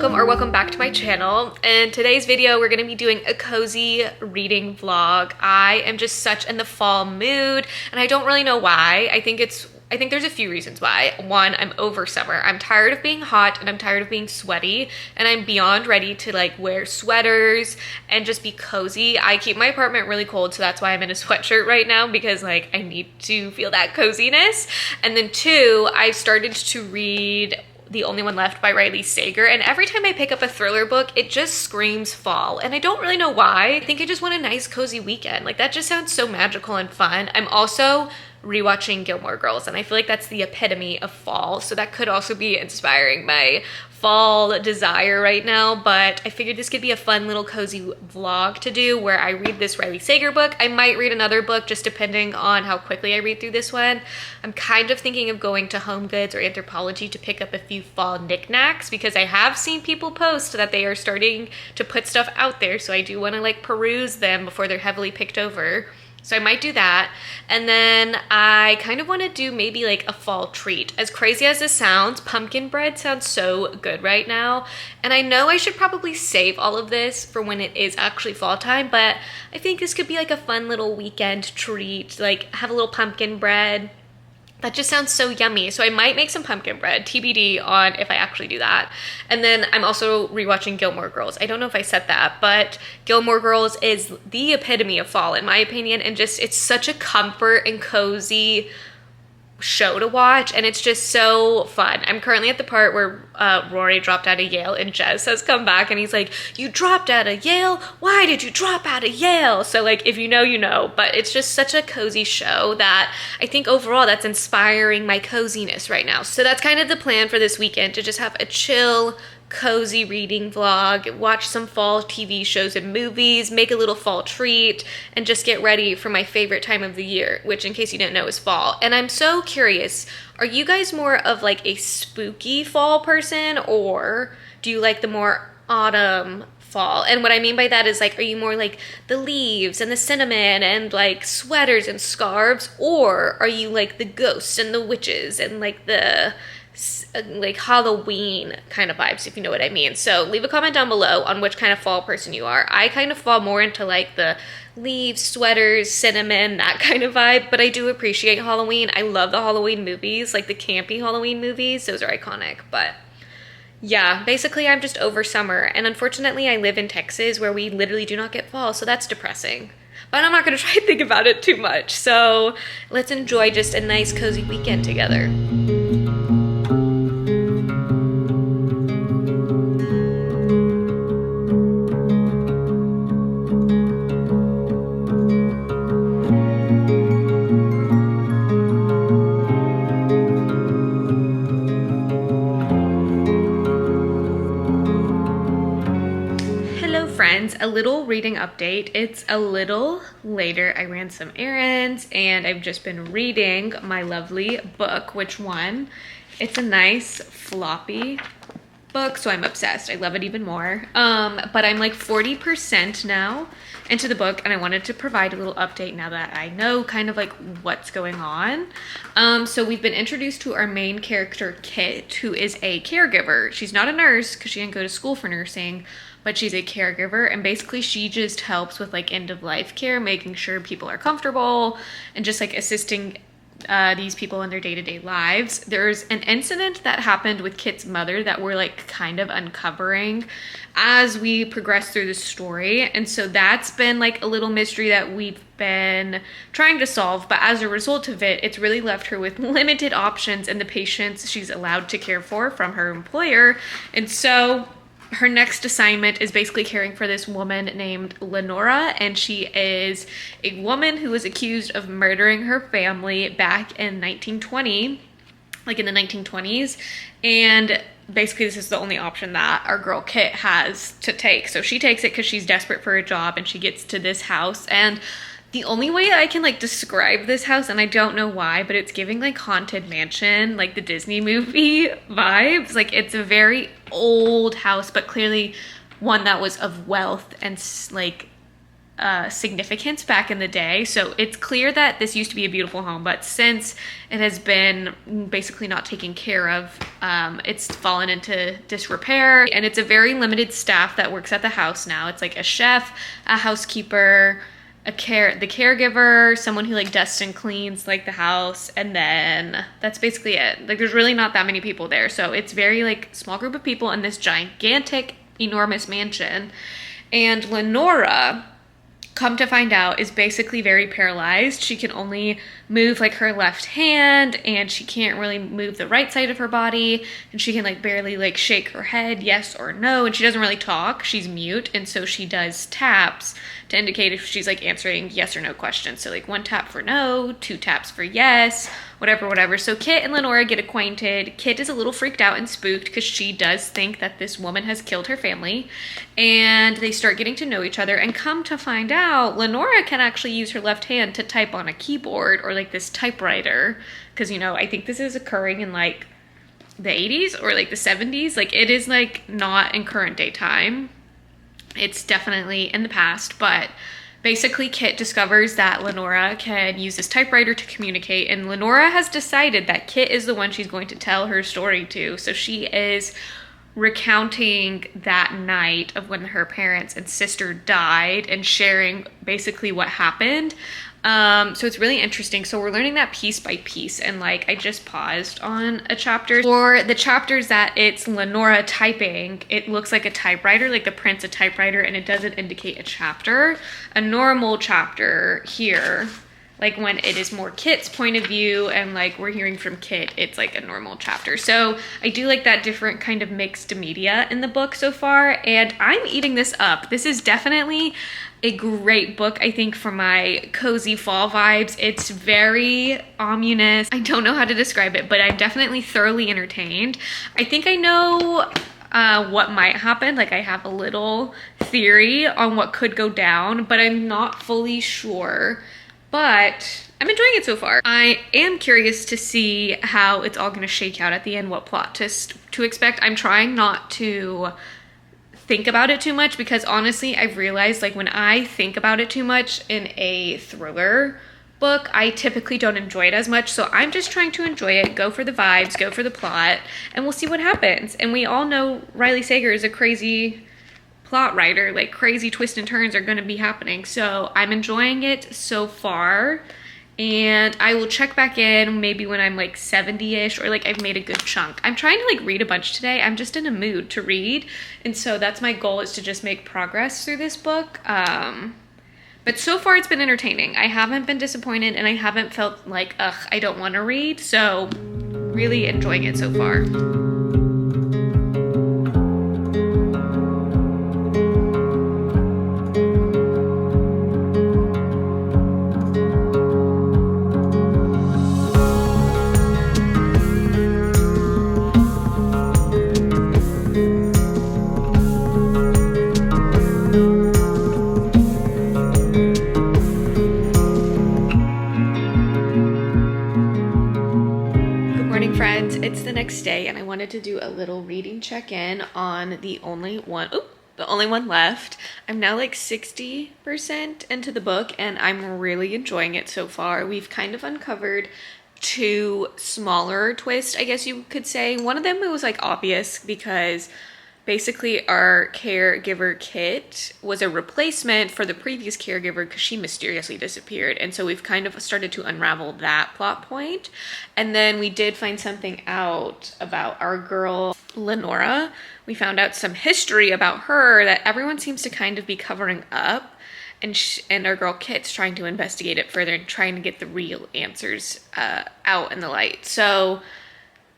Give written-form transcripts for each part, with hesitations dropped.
welcome back to my channel. In today's video, we're gonna be doing a cozy reading vlog. I am just such in the fall mood, and I don't really know why. I think there's a few reasons why. One, I'm over summer. I'm tired of being hot and I'm tired of being sweaty, and I'm beyond ready to like wear sweaters and just be cozy. I keep my apartment really cold, so that's why I'm in a sweatshirt right now, because like I need to feel that coziness. And then two, I started to read The Only One Left by Riley Sager, and every time I pick up a thriller book, it just screams fall, and I don't really know why. I think I just want a nice cozy weekend. Like, that just sounds so magical and fun. I'm also rewatching Gilmore Girls, and I feel like that's the epitome of fall, so that could also be inspiring my fall desire right now. But I figured this could be a fun little cozy vlog to do, where I read this Riley Sager book. I might read another book, just depending on how quickly I read through this one. I'm kind of thinking of going to Home Goods or Anthropologie to pick up a few fall knickknacks, because I have seen people post that they are starting to put stuff out there, so I do want to like peruse them before they're heavily picked over. So I might do that. And then I kind of want to do maybe like a fall treat. As crazy as this sounds, pumpkin bread sounds so good right now. And I know I should probably save all of this for when it is actually fall time, but I think this could be like a fun little weekend treat, like have a little pumpkin bread. That just sounds so yummy. So I might make some pumpkin bread, TBD on if I actually do that. And then I'm also rewatching Gilmore Girls. I don't know if I said that, but Gilmore Girls is the epitome of fall in my opinion, and just it's such a comfort and cozy show to watch, and it's just so fun. I'm currently at the part where Rory dropped out of Yale and Jess has come back, and he's like, "You dropped out of Yale? Why did you drop out of Yale?" So like, if you know, you know. But it's just such a cozy show that I think overall that's inspiring my coziness right now. So that's kind of the plan for this weekend, to just have a chill, cozy reading vlog, watch some fall TV shows and movies, make a little fall treat, and just get ready for my favorite time of the year, which, in case you didn't know, is fall. And I'm so curious, are you guys more of like a spooky fall person, or do you like the more autumn fall? And what I mean by that is, like, are you more like the leaves and the cinnamon and like sweaters and scarves, or are you like the ghosts and the witches and like the like Halloween kind of vibes, if you know what I mean? So leave a comment down below on which kind of fall person you are. I kind of fall more into like the leaves, sweaters, cinnamon, that kind of vibe, but I do appreciate Halloween. I love the Halloween movies, like the campy Halloween movies. Those are iconic. But yeah, basically I'm just over summer, and unfortunately I live in Texas where we literally do not get fall, so that's depressing. But I'm not gonna try to think about it too much. So let's enjoy just a nice cozy weekend together. A little reading update. It's a little later. I ran some errands and I've just been reading my lovely book. Which one? It's a nice floppy book, so I'm obsessed. I love it even more. But I'm like 40% now into the book, and I wanted to provide a little update now that I know kind of like what's going on. So we've been introduced to our main character, Kit, who is a caregiver. She's not a nurse because she didn't go to school for nursing, but she's a caregiver, and basically she just helps with like end-of-life care, making sure people are comfortable and just like assisting these people in their day-to-day lives. There's an incident that happened with Kit's mother that we're like kind of uncovering as we progress through the story, and so that's been like a little mystery that we've been trying to solve. But as a result of it, it's really left her with limited options in the patients she's allowed to care for from her employer. And so her next assignment is basically caring for this woman named Lenora, and she is a woman who was accused of murdering her family back in 1920, like in the 1920s, and basically this is the only option that our girl Kit has to take. So she takes it because she's desperate for a job, and she gets to this house, and the only way I can like describe this house, and I don't know why, but it's giving like Haunted Mansion, like the Disney movie vibes. Like, it's a very old house, but clearly one that was of wealth and like significance back in the day. So it's clear that this used to be a beautiful home, but since it has been basically not taken care of, it's fallen into disrepair, and it's a very limited staff that works at the house now. It's like a chef, a housekeeper, the caregiver, someone who like dusts and cleans like the house, and then that's basically it. Like there's really not that many people there. So it's very like small group of people in this gigantic, enormous mansion. And Lenora, come to find out, is basically very paralyzed. She can only move like her left hand, and she can't really move the right side of her body, and she can like barely like shake her head yes or no, and she doesn't really talk. She's mute, and so she does taps to indicate if she's like answering yes or no questions. So like 1 tap for no, 2 taps for yes, whatever. So Kit and Lenora get acquainted. Kit is a little freaked out and spooked because she does think that this woman has killed her family, and they start getting to know each other, and come to find out Lenora can actually use her left hand to type on a keyboard or like this typewriter, because you know, I think this is occurring in like the 80s or like the 70s. Like it is like not in current day time. It's definitely in the past, but basically Kit discovers that Lenora can use this typewriter to communicate, and Lenora has decided that Kit is the one she's going to tell her story to. So she is recounting that night of when her parents and sister died and sharing basically what happened. So it's really interesting. So we're learning that piece by piece, and like I just paused on a chapter. For the chapters that it's Lenora typing, it looks like a typewriter, like the print's a typewriter, and it doesn't indicate a chapter. A normal chapter here, like when it is more Kit's point of view and like we're hearing from Kit, it's like a normal chapter. So I do like that different kind of mixed media in the book so far, and I'm eating this up. This is definitely a great book, I think, for my cozy fall vibes. It's very ominous. I don't know how to describe it, but I'm definitely thoroughly entertained. I think I know what might happen. Like I have a little theory on what could go down, but I'm not fully sure. But I'm enjoying it so far. I am curious to see how it's all gonna shake out at the end, what plot twist to expect. I'm trying not to think about it too much, because honestly I've realized like when I think about it too much in a thriller book, I typically don't enjoy it as much. So I'm just trying to enjoy it, go for the vibes, go for the plot, and we'll see what happens. And we all know Riley Sager is a crazy plot writer. Like crazy twists and turns are going to be happening. So I'm enjoying it so far, and I will check back in maybe when I'm like 70-ish, or like I've made a good chunk. I'm trying to like read a bunch today. I'm just in a mood to read, and so that's my goal, is to just make progress through this book. But so far it's been entertaining. I haven't been disappointed, and I haven't felt like, ugh, I don't want to read. So really enjoying it so far. It's the next day, and I wanted to do a little reading check-in on the only one left. I'm now like 60% into the book, and I'm really enjoying it so far. We've kind of uncovered 2 smaller twists, I guess you could say. One of them was like obvious, because basically our caregiver Kit was a replacement for the previous caregiver because she mysteriously disappeared. And so we've kind of started to unravel that plot point. And then we did find something out about our girl Lenora. We found out some history about her that everyone seems to kind of be covering up. And our girl Kit's trying to investigate it further and trying to get the real answers out in the light. So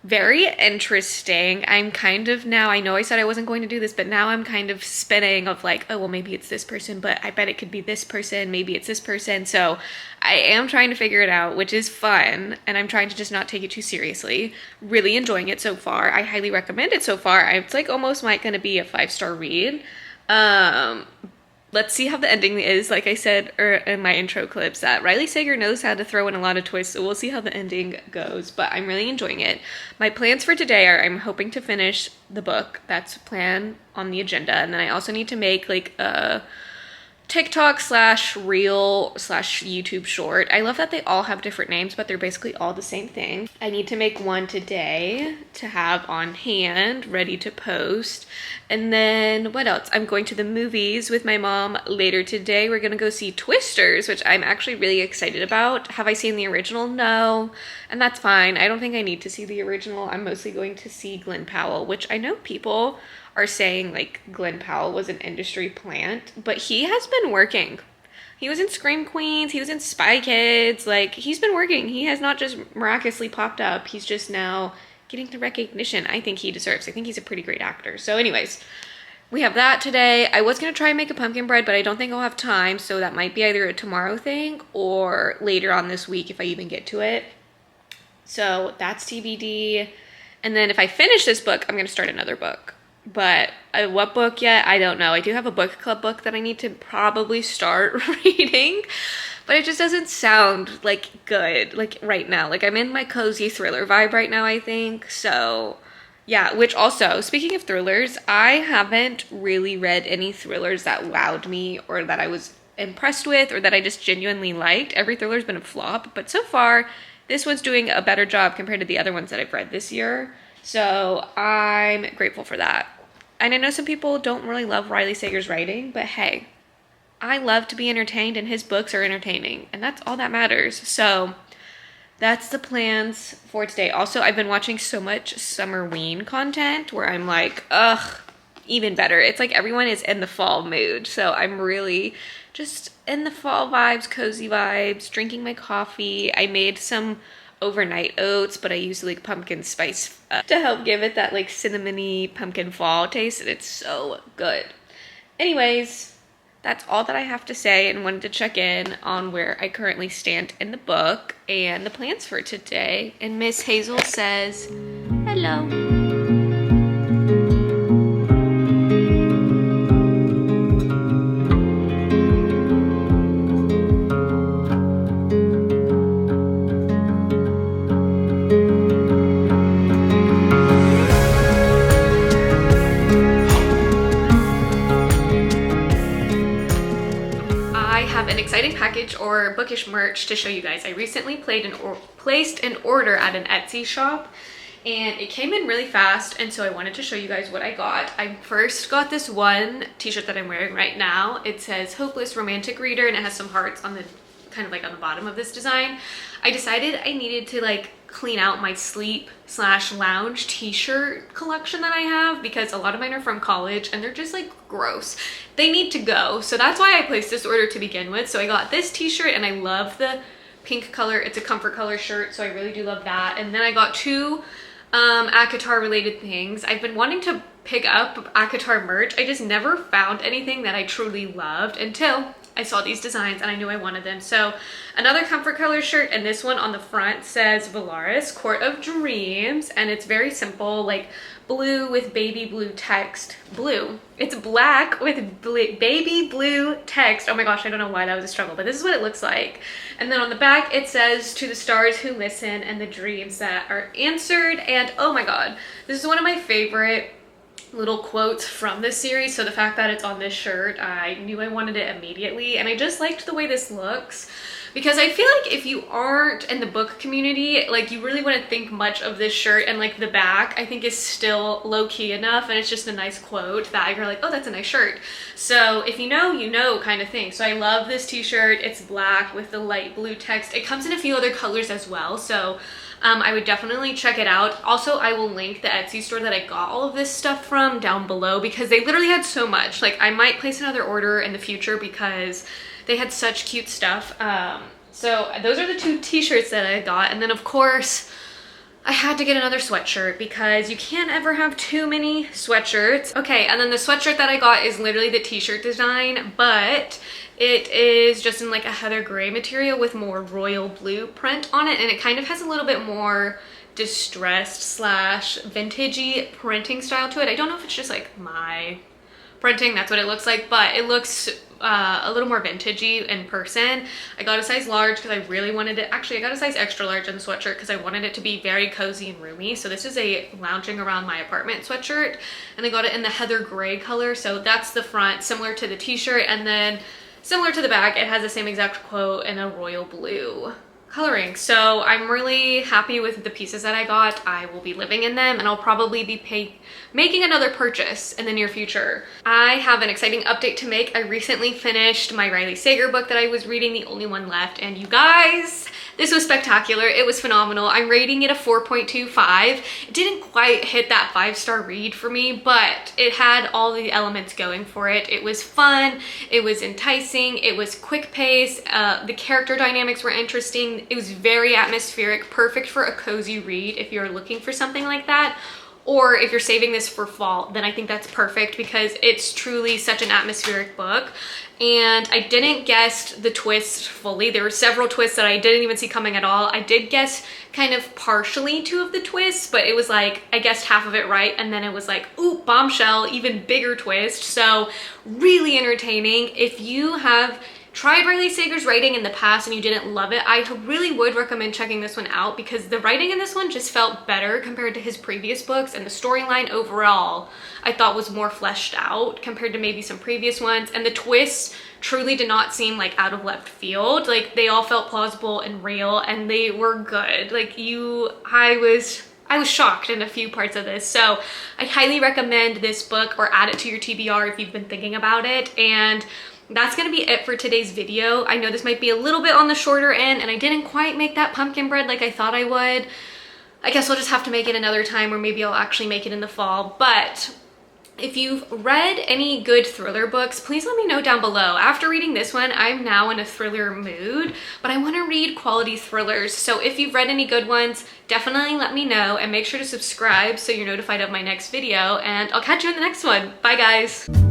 very interesting. I'm kind of now, I know I said I wasn't going to do this, but now I'm kind of spinning of like, oh, well, maybe it's this person, but I bet it could be this person. Maybe it's this person. So I am trying to figure it out, which is fun. And I'm trying to just not take it too seriously. Really enjoying it so far. I highly recommend it so far. It's like almost going to be a 5-star read. Let's see how the ending is. Like I said in my intro clips, that Riley Sager knows how to throw in a lot of twists, so we'll see how the ending goes, but I'm really enjoying it. My plans for today are I'm hoping to finish the book. That's a plan on the agenda, and then I also need to make like a TikTok slash reel slash YouTube short. I love that they all have different names, but they're basically all the same thing. I need to make one today to have on hand, ready to post. And then what else? I'm going to the movies with my mom later today. We're gonna go see Twisters, which I'm actually really excited about. Have I seen the original? No, and that's fine. I don't think I need to see the original. I'm mostly going to see Glenn Powell, which I know people are saying like Glenn Powell was an industry plant, but he has been working. He was in Scream Queens, he was in Spy Kids, like he's been working. He has not just miraculously popped up, he's just now getting the recognition I think he deserves. I think he's a pretty great actor. So anyways, we have that today. I was gonna try and make a pumpkin bread, but I don't think I'll have time, so that might be either a tomorrow thing or later on this week if I even get to it. So that's TBD. And then if I finish this book, I'm gonna start another book. But what book yet? I don't know. I do have a book club book that I need to probably start reading, but it just doesn't sound like good like right now. Like I'm in my cozy thriller vibe right now, I think. So yeah, which also, speaking of thrillers, I haven't really read any thrillers that wowed me or that I was impressed with or that I just genuinely liked. Every thriller's been a flop, but so far this one's doing a better job compared to the other ones that I've read this year. So I'm grateful for that. And I know some people don't really love Riley Sager's writing, but hey, I love to be entertained and his books are entertaining and that's all that matters. So that's the plans for today. Also, I've been watching so much Summerween content where I'm like, ugh, even better. It's like everyone is in the fall mood. So I'm really just in the fall vibes, cozy vibes, drinking my coffee. I made some overnight oats, but I use like pumpkin spice to help give it that like cinnamony pumpkin fall taste, and it's so good. Anyways, that's all that I have to say, and wanted to check in on where I currently stand in the book and the plans for today. And Miss Hazel says hello. Package or bookish merch to show you guys. I recently placed an order at an Etsy shop and it came in really fast, and so I wanted to show you guys what I got. I first got this one t-shirt that I'm wearing right now. It says Hopeless Romantic Reader and it has some hearts on the kind of like on the bottom of this design. I decided I needed to like clean out my sleep slash lounge t-shirt collection that I have because a lot of mine are from college and they're just like gross. They need to go. So that's why I placed this order to begin with. So I got this t-shirt and I love the pink color. It's a comfort color shirt, so I really do love that. And then I got two ACOTAR related things. I've been wanting to pick up ACOTAR merch. I just never found anything that I truly loved until I saw these designs and I knew I wanted them. So another comfort color shirt, and this one on the front says Valaris Court of Dreams, and it's very simple, like blue with baby blue text. Blue. It's black with baby blue text. Oh my gosh, I don't know why that was a struggle, but this is what it looks like. And then on the back it says to the stars who listen and the dreams that are answered. And oh my god, this is one of my favorite little quotes from this series. So the fact that it's on this shirt, I knew I wanted it immediately, and I just liked the way this looks because I feel like if you aren't in the book community, like you really wouldn't think much of this shirt, and like the back I think is still low-key enough, and it's just a nice quote that you're like, oh, that's a nice shirt. So if you know, you know kind of thing. So I love this t-shirt. It's black with the light blue text. It comes in a few other colors as well, so I would definitely check it out. Also, I will link the Etsy store that I got all of this stuff from down below because they literally had so much. Like I might place another order in the future because they had such cute stuff. So those are the two t-shirts that I got. And then of course, I had to get another sweatshirt because you can't ever have too many sweatshirts. Okay, and then the sweatshirt that I got is literally the t-shirt design, but it is just in like a heather gray material with more royal blue print on it, and it kind of has a little bit more distressed slash vintagey printing style to it. I don't know if it's just like my printing, that's what it looks like, but it looks a little more vintagey in person. I got a size large because I really wanted it. Actually, I got a size extra large in the sweatshirt because I wanted it to be very cozy and roomy. So this is a lounging around my apartment sweatshirt, and I got it in the heather gray color. So that's the front, similar to the t-shirt, and then similar to the back, it has the same exact quote in a royal blue coloring. So I'm really happy with the pieces that I got. I will be living in them, and I'll probably be making another purchase in the near future. I have an exciting update to make. I recently finished my Riley Sager book that I was reading, the only one left, and you guys, this was spectacular. It was phenomenal. I'm rating it a 4.25. It didn't quite hit that 5-star read for me, but it had all the elements going for it. It was fun, it was enticing, it was quick pace, the character dynamics were interesting. It was very atmospheric, perfect for a cozy read if you're looking for something like that. Or if you're saving this for fall, then I think that's perfect because it's truly such an atmospheric book. And I didn't guess the twist fully. There were several twists that I didn't even see coming at all. I did guess kind of partially 2 of the twists, but it was like, I guessed half of it right, and then it was like, ooh, bombshell, even bigger twist. So really entertaining. If you have tried Riley Sager's writing in the past and you didn't love it, I really would recommend checking this one out because the writing in this one just felt better compared to his previous books, and the storyline overall I thought was more fleshed out compared to maybe some previous ones, and the twists truly did not seem like out of left field. Like, they all felt plausible and real, and they were good. Like, I was shocked in a few parts of this. So I highly recommend this book, or add it to your TBR if you've been thinking about it. And that's gonna be it for today's video. I know this might be a little bit on the shorter end, and I didn't quite make that pumpkin bread like I thought I would. I guess I'll just have to make it another time, or maybe I'll actually make it in the fall. But if you've read any good thriller books, please let me know down below. After reading this one, I'm now in a thriller mood, but I want to read quality thrillers. So if you've read any good ones, definitely let me know, and make sure to subscribe so you're notified of my next video, and I'll catch you in the next one. Bye guys.